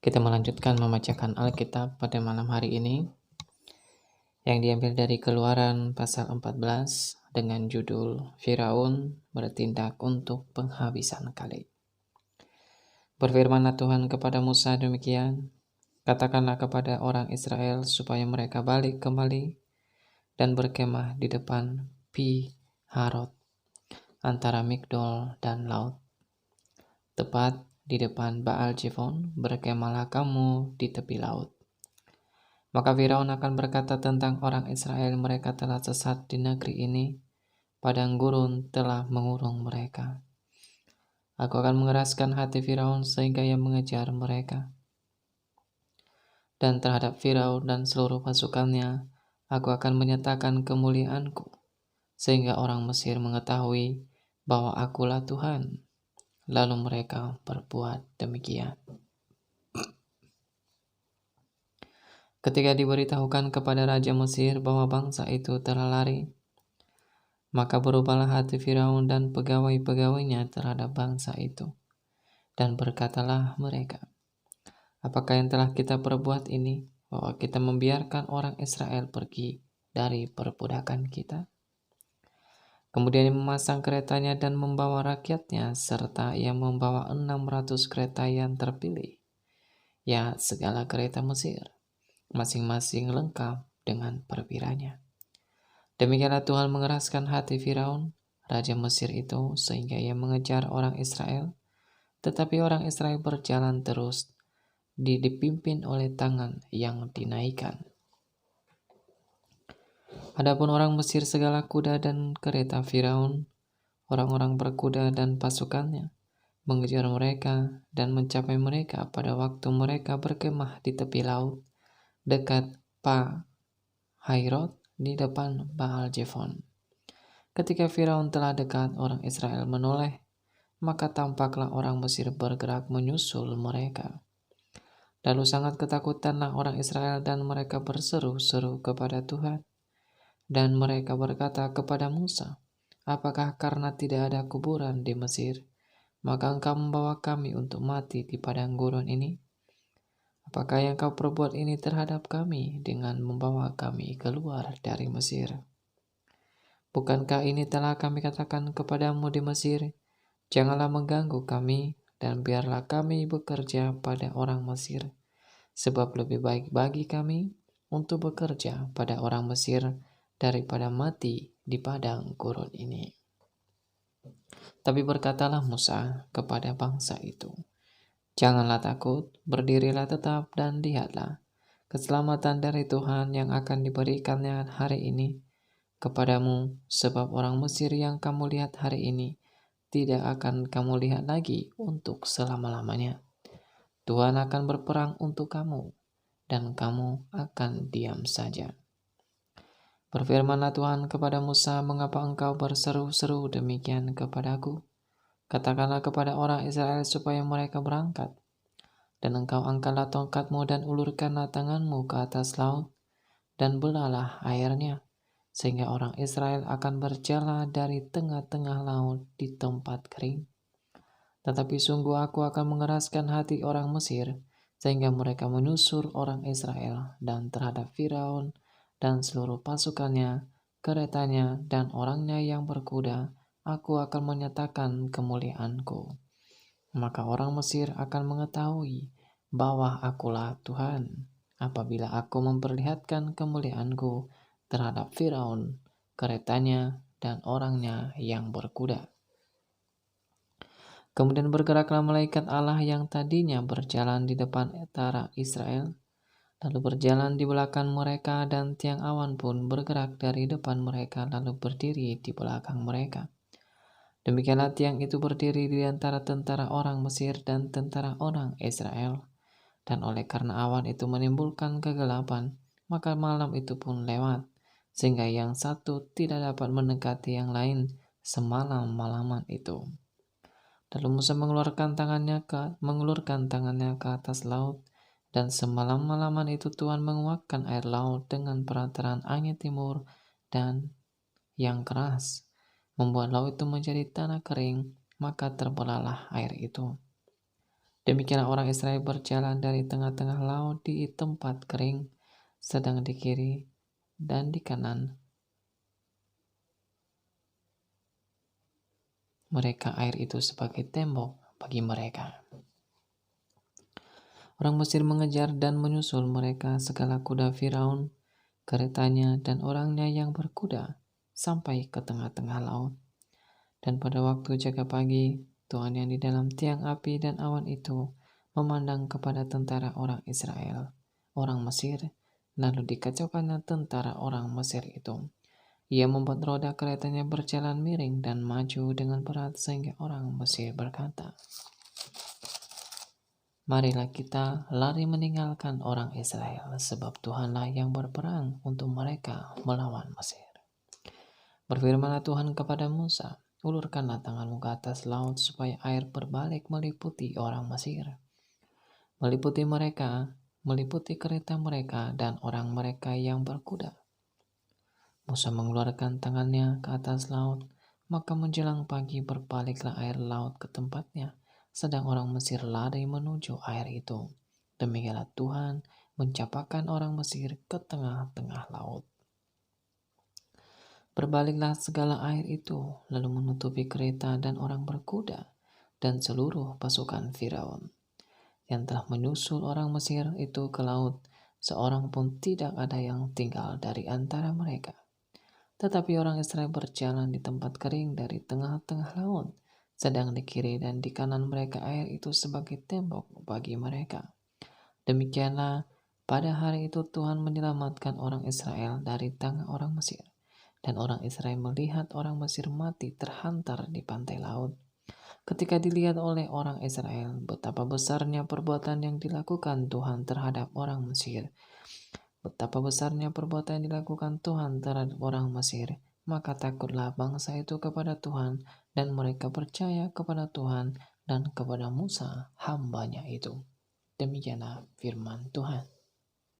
Kita melanjutkan membacakan Alkitab pada malam hari ini yang diambil dari Keluaran pasal 14 dengan judul Firaun bertindak untuk penghabisan kali. Berfirmanlah Tuhan kepada Musa demikian, katakanlah kepada orang Israel supaya mereka balik kembali dan berkemah di depan Pi Harod antara Migdol dan laut. Tepat di depan Baal Zephon berkemahlah kamu di tepi laut. Maka Firaun akan berkata tentang orang Israel, mereka telah sesat di negeri ini, padang gurun telah mengurung mereka. Aku akan mengeraskan hati Firaun sehingga ia mengejar mereka. Dan terhadap Firaun dan seluruh pasukannya, aku akan menyatakan kemuliaanku, sehingga orang Mesir mengetahui bahwa akulah Tuhan. Lalu mereka berbuat demikian. Ketika diberitahukan kepada Raja Mesir bahwa bangsa itu telah lari, maka berubahlah hati Firaun dan pegawai-pegawainya terhadap bangsa itu. Dan berkatalah mereka, apakah yang telah kita perbuat ini, bahwa kita membiarkan orang Israel pergi dari perbudakan kita? Kemudian ia memasang keretanya dan membawa rakyatnya, serta ia membawa 600 kereta yang terpilih, ya segala kereta Mesir, masing-masing lengkap dengan perwiranya. Demikianlah Tuhan mengeraskan hati Firaun, raja Mesir itu, sehingga ia mengejar orang Israel. Tetapi orang Israel berjalan terus, dipimpin oleh tangan yang dinaikkan. Adapun orang Mesir segala kuda dan kereta Firaun, orang-orang berkuda dan pasukannya, mengejar mereka dan mencapai mereka pada waktu mereka berkemah di tepi laut, dekat Pi-Hahirot di depan Baal Zephon. Ketika Firaun telah dekat, orang Israel menoleh, maka tampaklah orang Mesir bergerak menyusul mereka. Lalu sangat ketakutanlah orang Israel dan mereka berseru-seru kepada Tuhan. Dan mereka berkata kepada Musa, apakah karena tidak ada kuburan di Mesir, maka engkau membawa kami untuk mati di padang gurun ini? Apakah yang kau perbuat ini terhadap kami dengan membawa kami keluar dari Mesir? Bukankah ini telah kami katakan kepadamu di Mesir, janganlah mengganggu kami, dan biarlah kami bekerja pada orang Mesir, sebab lebih baik bagi kami untuk bekerja pada orang Mesir daripada mati di padang gurun ini. Tapi berkatalah Musa kepada bangsa itu, janganlah takut, berdirilah tetap dan lihatlah keselamatan dari Tuhan yang akan diberikannya hari ini kepadamu, sebab orang Mesir yang kamu lihat hari ini tidak akan kamu lihat lagi untuk selama-lamanya. Tuhan akan berperang untuk kamu, dan kamu akan diam saja. Berfirmanlah Tuhan kepada Musa, mengapa engkau berseru-seru demikian kepadaku? Katakanlah kepada orang Israel supaya mereka berangkat. Dan engkau angkatlah tongkatmu dan ulurkanlah tanganmu ke atas laut, dan belahlah airnya, sehingga orang Israel akan berjalan dari tengah-tengah laut di tempat kering. Tetapi sungguh aku akan mengeraskan hati orang Mesir, sehingga mereka menyusur orang Israel, dan terhadap Firaun dan seluruh pasukannya, keretanya, dan orangnya yang berkuda, aku akan menyatakan kemuliaanku. Maka orang Mesir akan mengetahui bahwa akulah Tuhan, apabila aku memperlihatkan kemuliaanku terhadap Firaun, keretanya, dan orangnya yang berkuda. Kemudian bergeraklah malaikat Allah yang tadinya berjalan di depan tentara Israel, lalu berjalan di belakang mereka, dan tiang awan pun bergerak dari depan mereka lalu berdiri di belakang mereka. Demikianlah tiang itu berdiri di antara tentara orang Mesir dan tentara orang Israel. Dan oleh karena awan itu menimbulkan kegelapan, maka malam itu pun lewat, sehingga yang satu tidak dapat mendekati yang lain semalam-malaman itu. Lalu Musa mengulurkan tangannya ke atas laut, dan semalam-malaman itu Tuhan menguakkan air laut dengan perantaraan angin timur dan yang keras, membuat laut itu menjadi tanah kering, maka terbelahlah air itu. Demikianlah orang Israel berjalan dari tengah-tengah laut di tempat kering, sedang di kiri dan di kanan mereka air itu sebagai tembok bagi mereka. Orang Mesir mengejar dan menyusul mereka, segala kuda Firaun, keretanya, dan orangnya yang berkuda, sampai ke tengah-tengah laut. Dan pada waktu jaga pagi, Tuhan yang di dalam tiang api dan awan itu memandang kepada tentara orang Israel, orang Mesir, lalu dikacaukannya tentara orang Mesir itu. Ia membuat roda keretanya berjalan miring dan maju dengan berat sehingga orang Mesir berkata, "Marilah kita lari meninggalkan orang Israel, sebab Tuhanlah yang berperang untuk mereka melawan Mesir." Berfirmanlah Tuhan kepada Musa, "Ulurkanlah tanganmu ke atas laut supaya air berbalik meliputi orang Mesir, meliputi mereka, meliputi kereta mereka dan orang mereka yang berkuda." Musa mengeluarkan tangannya ke atas laut, maka menjelang pagi berbaliklah air laut ke tempatnya, sedang orang Mesir lari menuju air itu. Demikianlah Tuhan mencapakan orang Mesir ke tengah-tengah laut. Berbaliklah segala air itu, lalu menutupi kereta dan orang berkuda, dan seluruh pasukan Firaun yang telah menyusul orang Mesir itu ke laut. Seorang pun tidak ada yang tinggal dari antara mereka. Tetapi orang Israel berjalan di tempat kering dari tengah-tengah laut, sedang di kiri dan di kanan mereka air itu sebagai tembok bagi mereka. Demikianlah pada hari itu Tuhan menyelamatkan orang Israel dari tangan orang Mesir. Dan orang Israel melihat orang Mesir mati terhantar di pantai laut. Ketika dilihat oleh orang Israel betapa besarnya perbuatan yang dilakukan Tuhan terhadap orang Mesir, betapa besarnya perbuatan yang dilakukan Tuhan terhadap orang Mesir, maka takutlah bangsa itu kepada Tuhan, dan mereka percaya kepada Tuhan dan kepada Musa hambanya itu. Demikianlah firman Tuhan.